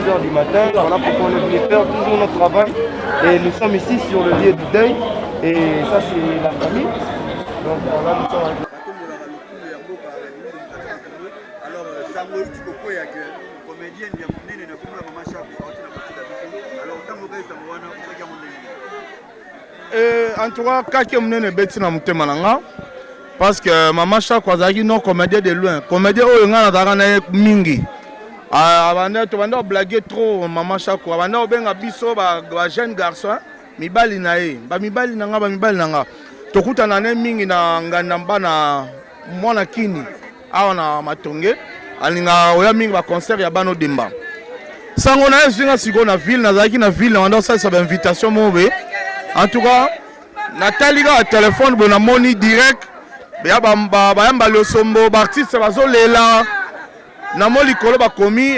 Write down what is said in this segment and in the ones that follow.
2 heures du matin. Voilà pourquoi on est venu faire toujours notre travail. Et nous sommes ici sur le lieu du deuil. Et ça, c'est la famille. Donc voilà, nous sommes avec... Alors, Sango, tu comprends que comédienne, il y a mon nez, il y a Maman Chaco. Alors, tant que ça en tout cas, quand je suis bêtise dans mon parce que Maman Chaco a dit non comédien de loin. Comédien où il y a mingi. Tu vas blaguer trop Maman Chaco. Tu vas bien biso ba jeune garçon. Mibali na e. Ba mibali nanga. Tokuta na ne mingi na ngandamba na mwana kini. Awa na matonge. Alinga oya mingi ba concert ya bano demba. Sango na ezinga siko na ville na zaki na ville na ça ça invitation mobe. En tout cas, Nathalie a un téléphone bon na moni direct. Ya ba le sombo ba artiste bazo lela. Na moli kolo ba komi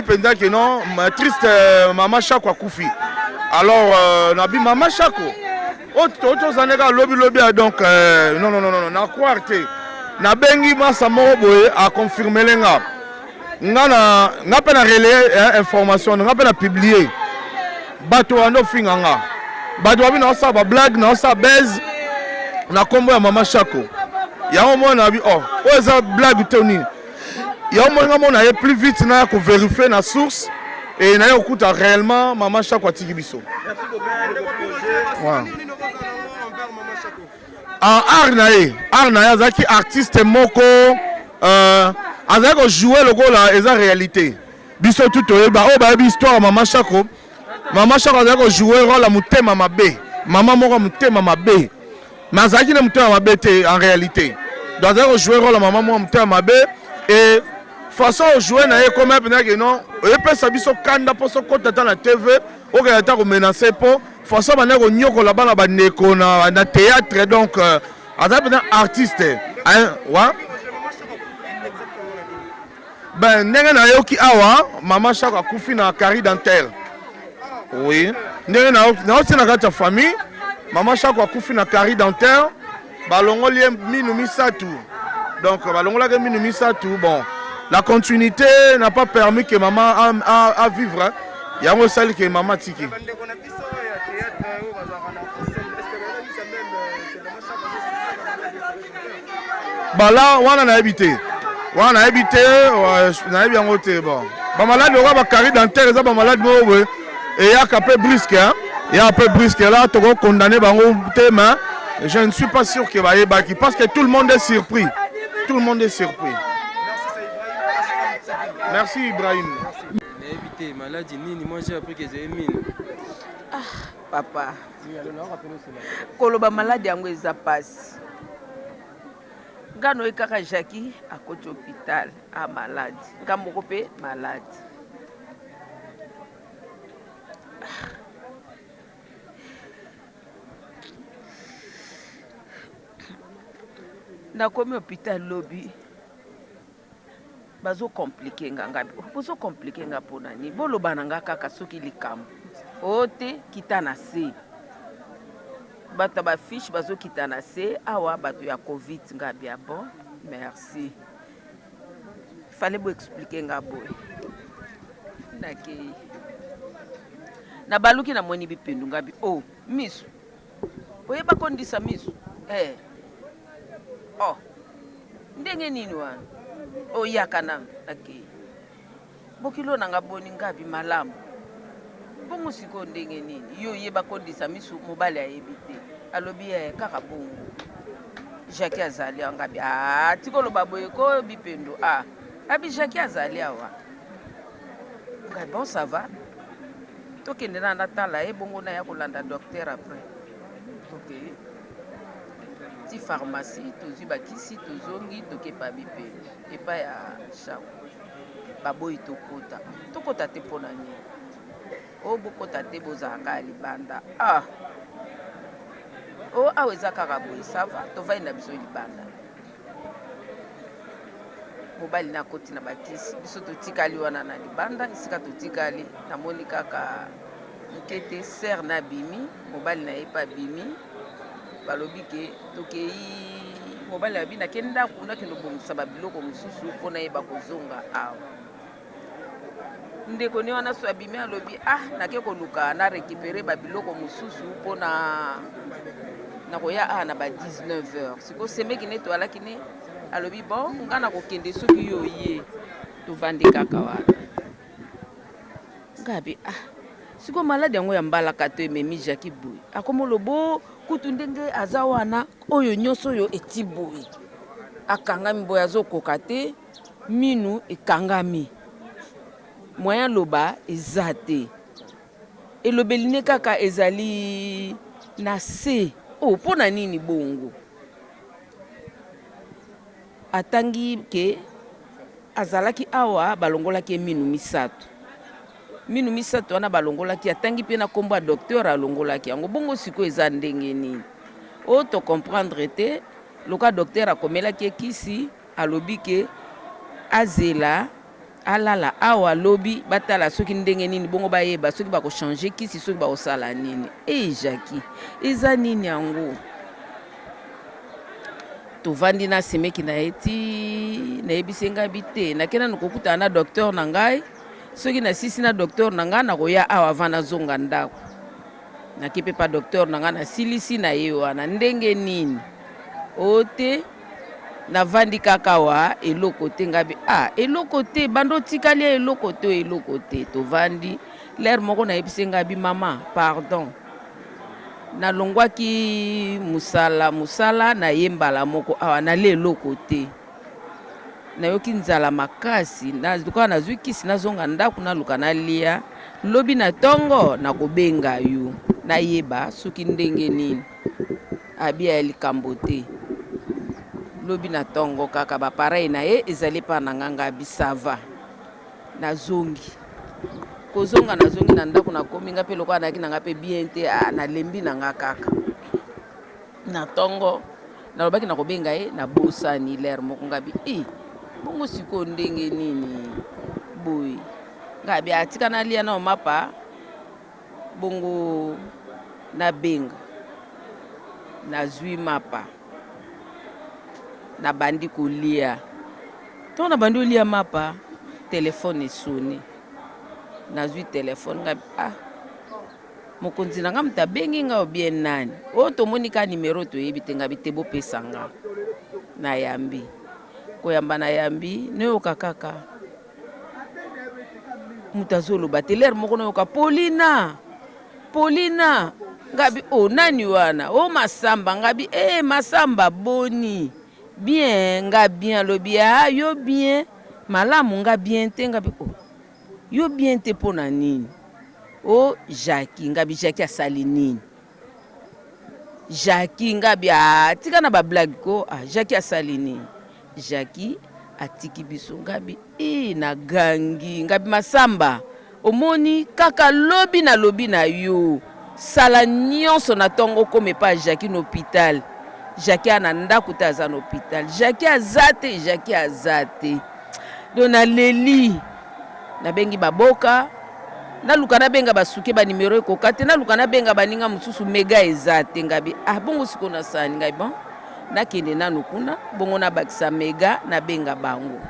pendant que non triste Maman Chaco a koufi. Alors na bi Maman Chaco. Auto zanega lobby donc non na croire na bengi masa moko boye a confirmer lenga. Nga pe na relayer information, nga pe na publier. Bato ando finganga. Bato abi na sa ba blague na sa base na kombo ya Maman Chaco. Ya au moins na bi eza blague toni. Ya au moins nga mona ye plus vite na ko vérifier na source et na okuta réellement Maman Chaco atiki biso. Merci beaucoup. Art na azaki artiste moko azaki jouer le rôle là eza réalité. Biso tout oyeba o ba histoire Maman Chaco. Maman Chaco azaki jouer rôle à mutema mabe. Maman moko mutema mabe. Mais azaki na mutema mabe te en réalité. Donc azaki jouer rôle à maman moko mutema mabe et façon jouer na comme pendant que non e pesa biso kanda poso kota ta na TV o ka ta ko menacer po façon bana ko nyoko la bana ba neko na théâtre donc azaki na artiste hein wa ben ndenge na yoki awa Maman Chaco akufi na carie dentaire. Oui, ndenge na aussi na kati ya famille Maman Chaco akufi na carie dentaire balongoli minu misatu. Donc balongola ke minu misatu bon. La continuité n'a pas permis que maman a vivre. Il y a un seul que maman tiki. Bah là, on a habité. On a habité, on a bien voté. Bon. Bah malade, on va carrer dans terre, ça, bah malade, et il y a un peu brusque. Il y a un peu brusque là, tu vas condamner, bah on je ne suis pas sûr qu'il va y avoir parce que tout le monde est surpris. Tout le monde est surpris. Merci Ibrahim. Éviter maladie nini, moi j'ai appris que j'ai mine. Ah, papa. Koloba maladie yango eza passe. Ngano ekaka Jackie à côté hôpital à malade. Ngamoko pe malade. Nakomi hôpital lobby. Bazo compliqué nganga bozo compliqué nga pona ni bolo bananga kaka soki likambo ote kitana se bata ba fiche bazo kitana se awa bato ya covid nga bia bon merci fallait bo expliquer nga boy nake na baluki na moni bipendu nga bi misu oye ba kondisa misu ndenge nini wana oyakana ake bokilo nanga boni ngabi malamu bongo siko ndenge nini yo yeba kondisa misu mobali ayebi te alobi kaka bongo Jackie azali ngabi tikolo baboye ko bipendo abi Jackie azali awa ngabi bon ça va tokende na natala bongo na ya kolanda docteur après ok ti pharmacie tozi bakisi tozongi tokepa bipe epa ya Chaco baboyi tokota te mpona nini bokota te bozalaka libanda awa eza kaka boye sava tovai na biso libanda mobali na koti na bakisi biso totikali wana na libanda esika totikali namoni kaka nkete ser na bimi mobali na ye pa bimi balobi ke tokei mobali abi nakenda kuna kendo bongisa babiloko mosusu mpona yeba kozonga awa ndeko ne wana so abimi alobi nake koluka na récupérer babiloko mosusu mpo na koya na ba 19h siko semeki ne toalaki ne alobi bon nga na kokende soki yo ye tovandi kaka wana ngabi siko malade yango ya mbalaka to ememi Jackie boye akoma lobo kutu ndenge aza wana oyo nyonso oyo eti boye akangami boye azokoka te minu ekangami moyen loba eza te elobeli ne kaka ezali na se mpo na nini bongo atangi ke azalaki awa balongolaki minu misato wana balongolaki atangi mpe na kombo ya docteur alongolaki yango bongo siko eza ndenge nini to comprendre te loka docteur akomelaki ekisi alobi ke azela alala awa lobi batala soki ndenge nini bongo bayeba soki bakochange kisi soki bakosala nini Jackie eza nini yango tovandi na semeki na eti nayebisi ngai te nakena nokokutana na docteur na ngai soki nasisi na docteur na ngai nakoya awa avant nazonga ndako nakepe pa docteur na ngai nasilisi na ye wana ndenge nini te navandi kaka wa eloko te ngabi eloko te bando tikali eloko te tovandi l'air moko nayebisi ngabi mama pardon nalongwaki musala na ye mbala moko awa nale eloko te nayoki nzala makasi naluka nazwi kisi nazonga ndako naluka nalia lobi na tongo nakobenga yo nayeba soki ndenge nini abia ya likambo te lobi na tongo kaka bapareil na ye ezali pa na nganga bisava nazongi kozonga nazongi na ndako nakomi nga pe lokola naki nanga pe bien te nalembi nanga kaka na tongo nalobaki nakobenga ye nabosani l'air moko ngabi bongo siko ndenge nini boye ngabi atika nalia na mapa bongo nabenga nazwi mapa na bandi kolia to na bandi olia mapa telefone esoni nazwi telefone ngabi mokonzi nanga muta bengi nga bien nani tomoni ka numero toyebi te ngabi te bopesa nga nayambi koyamba nayambi nayoka kaka mutu azoloba te l'air moko nayoka Paulina ngabi nani wana Masamba ngabi Masamba boni bien nga bien lobi yo bien malamu nga bien te ngabi yo bien te pona nini Jackie ngabi Jackie asali nini Jackie ngabi tika na ba blague ko Jackie asali nini Jackie atiki biso ngabi na gangi ngabi Masamba omoni kaka lobi na yo sala nyonso na tongo kome pa Jackie na hôpital Jackie ana ndako te aza na hôpital Jackie aza te do na leli nabengi baboka naluka nabenga basuke ba numero ekoka te naluka nabenga baninga mosusu mega eza te ngabi bongo siko nasani ngai bon nakende nanu kuna bongo nabakisa mega nabenga bango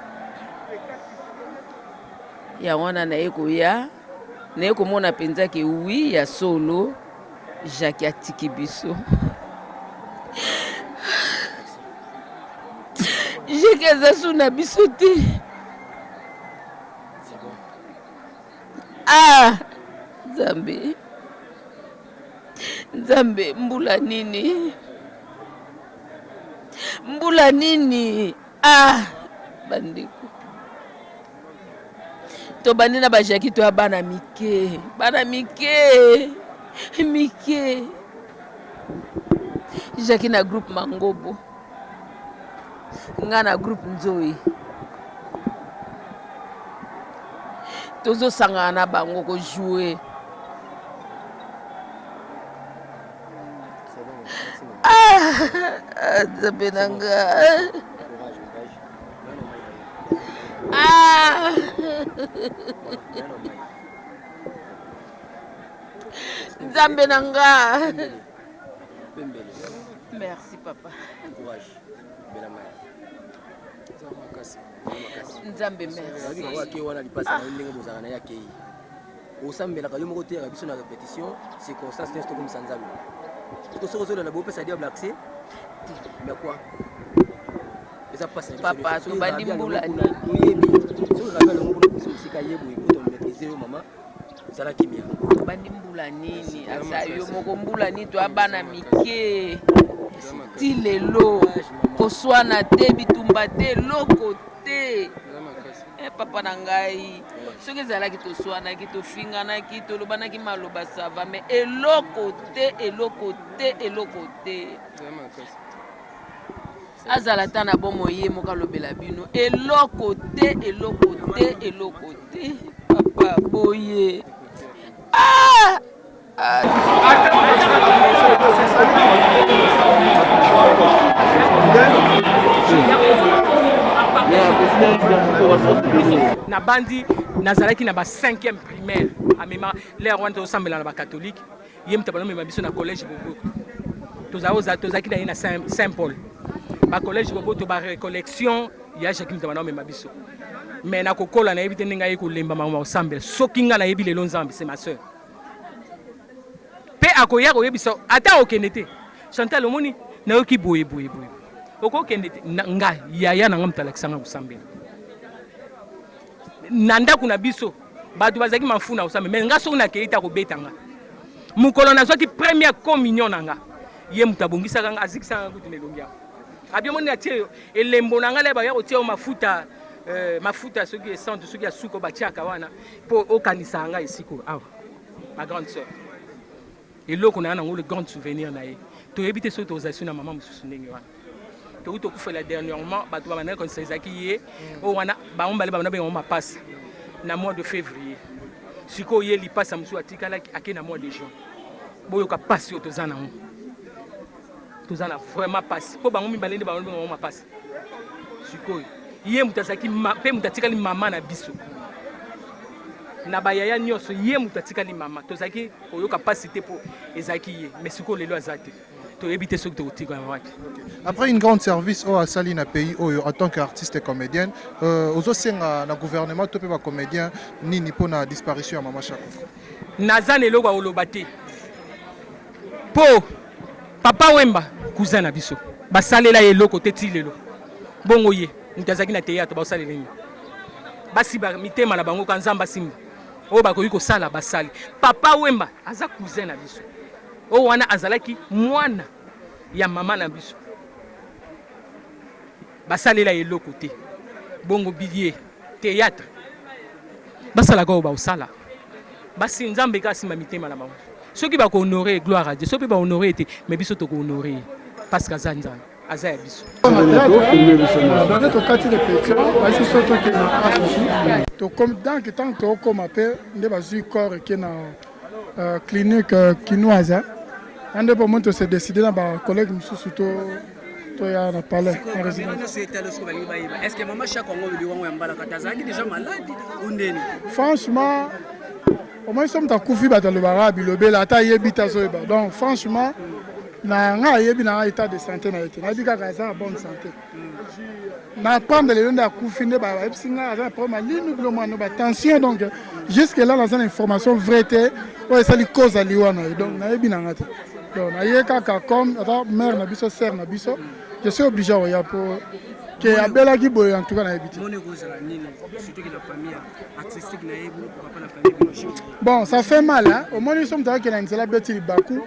ya wana naye koya naye komona mpenza ke wi ya solo Jackie atiki biso Jackie aza su na biso te Nzambe mbula nini bandeko to bandi na ba Jackie to bana mike Jackie na groupe Mangobo nga na groupe Nzoi tozo sangana na bango ko jouer Zabenanga Nzambe nanga. Merci papa. Courage. Nzambe merci. osambelaka yo moko teyaka biso na répétition circonstance nyonso tokomisa nzambe soki soki ozolanda bopesa diable accès mais quoi eza mpasi papa tobandi mbula toyebi soki rabia longo kuna biso esika yeboye po tomaîtrise yo mama ezalaki bien tobandi mbula nini asa yo moko mbula nini toyabana mike ti lelo koswana te bitumba te eloko te papa na ngai soki ezalaki toswanaki tofinganaki tolobanaki maloba sava mais eloko te azala ta na bomo ye moko alobela bino eloko te papa boye na bandi nazalaki na ba 5e primaire amema l'air wana tosambela na ba catholique ye mutaba mema biso na collège bobo tozalaki na ye na Saint Paul ba collège bobo to ba récollection ya Jacques mutaba mema biso mais na kokola na yebite ndenge ayi kolemba mama osambela soki nga na yebi lelo nzambe c'est ma sœur pe akoya koyebisa ata okende te Chantal omoni na yoki boye okokende te nga yaya na nga mutalakisanga kosambela na ndako na biso bato bazalaki mafuna osambela mais nga soki nakei ta kobetanga mokolo nazwaki première communion na nga ye moto abongisaka nga azikisaka nga kutu na elongi yango abiomoni atie elembo na nga le baya kotia o mafuta soki essence soki ya suko batiaka wana mpo okanisa nga esiko awa ma grande sœur eloko na yango le grand souvenir na ye toyebi te soki tozali na mama mosusu ndenge wana toki tokufela dernièrement bato babandaki konisa ezalaki ye oyo wana bango mbale babanda bengango mapasa na mois de février sikoyo ye lipasa mosusu atikalaki ake na mois de juin boyoka pasi oyo toza nango toza na vraiment pasi mpo bango mibale nde bango bengango mapasa sikoyo ye moto azalaki mpe moto atikali mama na biso na bayaya nyonso ye moto atikali mama tozalaki koyoka pasi te mpo ezalaki ye mais sikoyo lelo aza te. Après une grande service au Asali na pays en tant qu'artiste et comédienne, aussi na gouvernement topé ba comédien nini pour la disparition à Mama Chako. Nazane loko olobate. Po papa Wemba cousin na biso. Ba salela eloko teti lelo. Bongo ye, mutazaki na théâtre ba salela ni. Basi ba mitema na bango kanzamba simba. O ba ko yiko sala ba sali. Papa Wemba aza cousin na biso. O wana azalaki mwana ya mama na biso basalela eloko te bongo billet théâtre basalaka oyo baosala basi nzambe kasima mitema na bango soki bakohonore gloire à Dieu soki bahonore te mais biso tokohonore parce que aza nzambe aza ya biso tokati répétition basi so tokende na afishi donc tant tokoma mpe nde bazwi corps eke na clinique kinoise ande po moto se décider na ba collègue mususu to ya na palais en résidence. Est-ce que Mama Chako ngolo wango yambala katazaki déjà malade ou ndeni? Franchement au moins somme ta kufi ba dans le barabi le bela ata yebita so ba. Donc franchement na nga yebi na état de santé na été. Na bika ka za bonne santé. Na prendre le nda kufi ne ba epsinga za problème linu bilo mo ba tension donc jusque là la information vraie té o ça li cause ali wana donc na yebi na ngata. Donc, comme mère na biso, sœur na biso, je suis obligé à pour que y a bella qui boit en tout cas na habité. Bon, ça fait mal hein. Au moins nous sommes d'accord que la nzela beti libaku.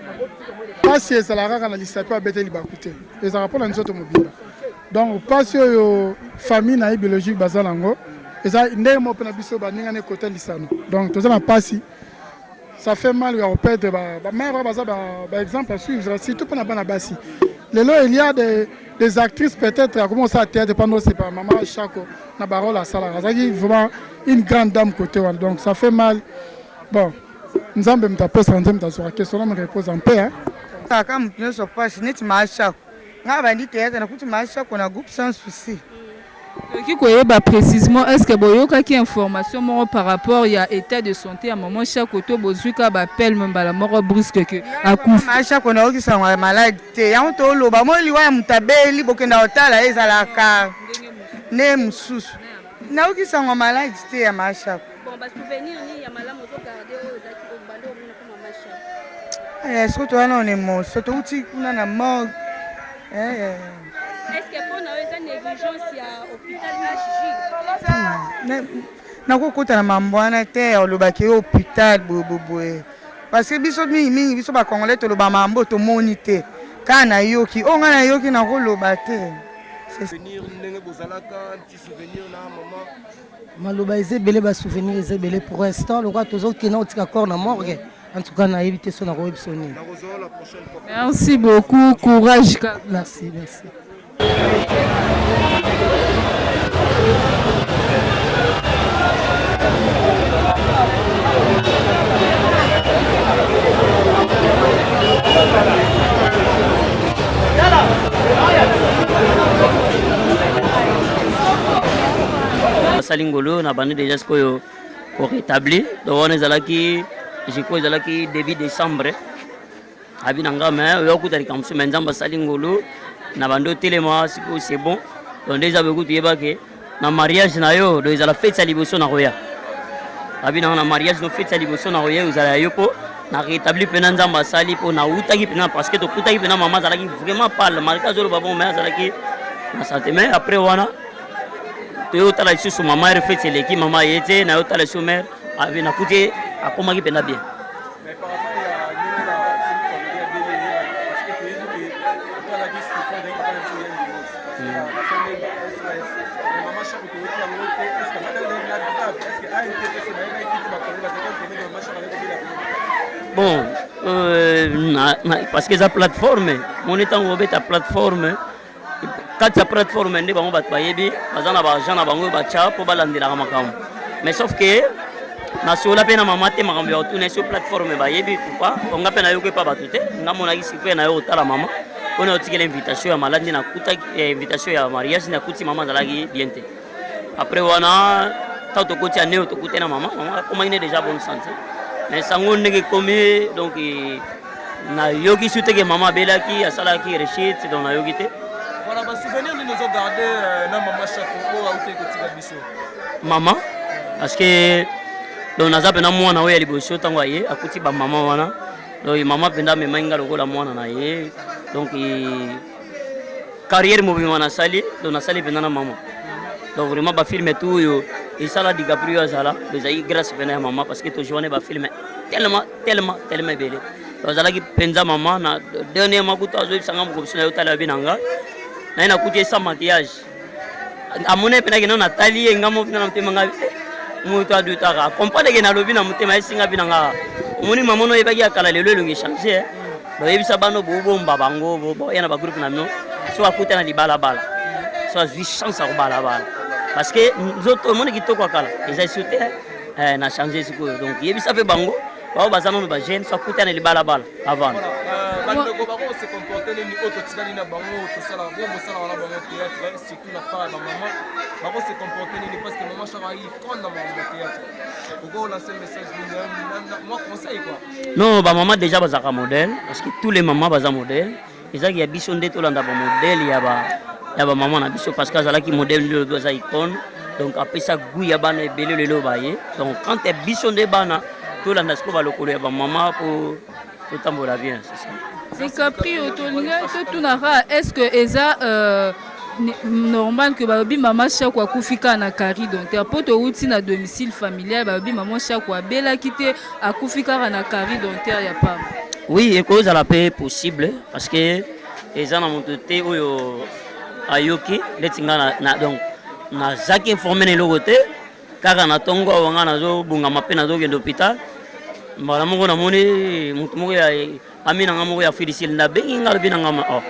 Pas si ça la raka na lisapi a beti libaku te. Et ça rapport à nous autres mobile. Donc pas si famille na biologique bazalango. Et ça ndé mo na biso ba ninga ne côté lisano. Donc tout ça na pas si ça fait mal au père de ma mère par exemple à suivre surtout pour na basi. Lelo il y a des actrices peut-être comment ça théâtre pendant c'est pas Mama Chako na barole à sala. Ça dit vraiment une grande dame côté donc ça fait mal. Bon, nzambe mtapo santé mtasura question là me repose en paix hein. Kaka mtune so passe net Mama Chako. Ngaba ndi théâtre na kuti Mama Chako na groupe sans souci. Qui koyeba précisément est-ce que boyoka qui information moko par rapport à état de santé à Mama Chako to bozuka ba appel même la mort brusque que akufa Mama Chako na oki sangwa malade te yango to loba mo liwa ya mutabeli bokenda otala ezalaka nde mosusu naokisangwa maladi te ya mashako soki towana one moso touti kuna na morgue nakokota na mambo wana te olobaki hôpital boye parce que biso mingimingi biso bakongolais toloba mambo tomoni te kaka nayoki o nga nayoki nakoloba te maloba eza ebele basouvenir eza ebele pour instant lokwa tozokende otika corps na morgue en tout cas nayebi te so nakoyebi so nini. Merci beaucoup, courage. Merci. Salingolo na bande déjà ce qu'on rétabli donc on est là qui je crois là qui début décembre abinanga mais yo kutari kamsu menzamba Salingolo na bande telema c'est bon donc déjà beaucoup yeba que na mariage na yo donc ils la fête célébration na roya abinanga na mariage no fête célébration na roya vous allez yo po na rétabli pena nzamba sali po na utaki pena parce que to kutaki pena maman zala qui vraiment parle marka zolo babon mais zala qui na santé mais après wana yo tala sur maman refait l'équipe maman était na yo tala sur mère avait na coûté à comment qui pena bien bon parce que la plateforme mon étant au ta plateforme quand la plateforme n'est pas on va payer bazana ba jana bango ba cha po balandela ka makam mais sauf que na sur la pena mama te makambo ya tourner sur plateforme ba yebi pas on nga pena yo ko pa batute nga mona ki sipe na yo tala mama on a otikela invitation ya maladi na kuta invitation ya mariage na kuti mama zalaki bien te après wana tato koti ya neo to kutena mama comment il est déjà bonne santé mais sango ndenge komi donc na yogi sute ke mama belaki asala ki rechit donc na yogi te. Voilà, bah souvenir nous ont gardé na maman chapeau au te kotika biso. Maman parce que donc naza pena mwana oya liboso tango aye akuti ba maman wana donc maman penda me mainga lokola mwana na ye donc carrière mouvement na sali donc na sali pena na maman donc vraiment ba film tout yo et ça la DiCaprio azala déjà grâce pena ya maman parce que to journée ba film tellement belé donc azala ki penza maman na dernier makuta azo sanga mo na yo tala binanga na ina kutie sans maquillage amone pena ke na tali ngamo na mtema ngabi mutu adutaka comprendre ke na lobi na mtema esinga binanga moni mamono yebaki akala lelo elongi changer ba yebisa bano bomba bango bo yana ba groupe na no so akuta na libala bala so azwi chance à bala bala parce que nzoto moni kitoko akala eza sauté na changer siko donc yebisa pe bango ba bazana no ba jeune so akuta na libala bala avant bandeko bako se comporter ni auto tikali na bango to sala bon sala wana bango théâtre surtout la part de maman bako se comporter ni parce que maman chara yi quand dans mon théâtre pourquoi lancer message moi conseil quoi non ba maman déjà bazaka modèle parce que tous les mamans baza modèle ezaki ya biso nde to landa ba modèle ya ba maman na biso parce que azala ki modèle le doza icône donc après ça goût ya bana ebele lelo baye donc quand est biso nde bana to landa sko ba lokolo ya ba maman pour tambola bien c'est ça. DiCaprio tolinga to tunara est-ce que eza normal que babi maman chaque fois kufika na kari donc poto uti na domicile familial babi maman chaque fois bela kité akufika na kari donc ya pas. Oui, et cause à la paix possible parce que eza na montoté oyo ayoki letinga na donc na zaki informé ne logote kaka na tongo wanga na zo bunga mapena zo kende hôpital mala moko na moni mutu moko ya amina ngamo ya fidisil na bengi ngal binanga ma oh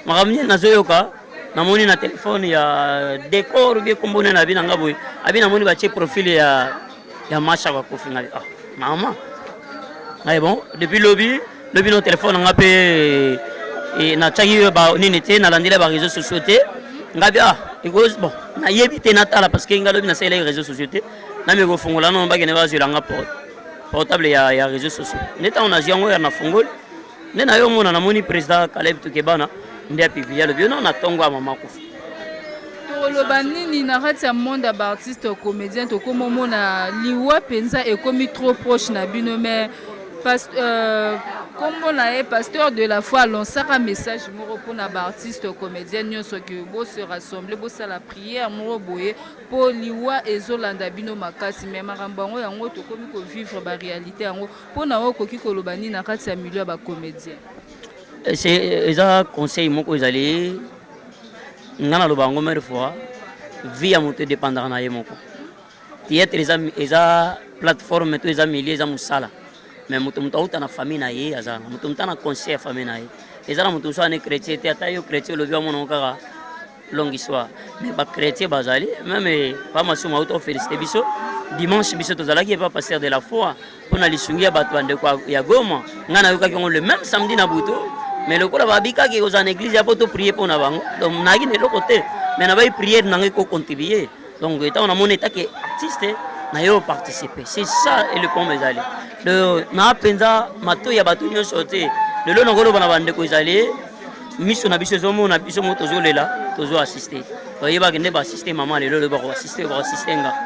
makamni na zo yoka na moni na téléphone ya décor bien kombone na binanga boy abina moni ba che profil ya masha kwa kofinga ah mama mais bon depuis lobby no téléphone nga pe na chagi ba nini te na landila ba réseaux sociaux te ngabi ah because bon na yebite na tala parce que ngalobi na sele réseaux sociaux te na me go fongola no ba gene ba zela nga portable ya réseaux sociaux neta on a jango ya na fongol ne na yo mona na moni président Caleb Tukebana ndia publier le bio na tongo mama kufu to okoloba nini na kati ya monde ya baartiste comédien tokomomona liwa mpenza ekomi trop proche na bino mais kombo na ye pasteur de la foi alonsaka message moko mpona baartiste comédien nyonso ke bose rassemble bosala prière moko boye mpo liwa ezolanda bino makasi me makambo yango yango tokomi kovivre baréalité yango mpona oyo okoki koloba nini na kati ya milieu ya bacomédien. eza conseil moko ezali nga naloba yango mare fois vie ya moto edépendaka na ye moko théâtre eza plateforme to eza milieu eza mosala mais moto auta na famille na ye aza moto na conseil ya famille na ye eza na moto mosusu ane chrétien te ata yo chrétien olobi wamonao kaka longue histoire mais bachrétien bazali même pa masumu auta ofélicité biso dimanche biso tozalaki epa pasteur de la foi mpona lisungi ya bato bandeko ya Goma nga nayokaki yango le même samedi na buto mais lokola babikaki kozala na église ya po to prier mpona bango donc nayaki na eloko te mais nabai prière nango ekocontribue donc etango namoni etaki artiste na yo participer c'est ça et le point ezali na penza mato ya bato nyonso te lelo nakoloba na bandeko ezali miso na biso ezomona biso mo tozolela tozo assister oyebaki nde baassiste mama lelo bako assister nga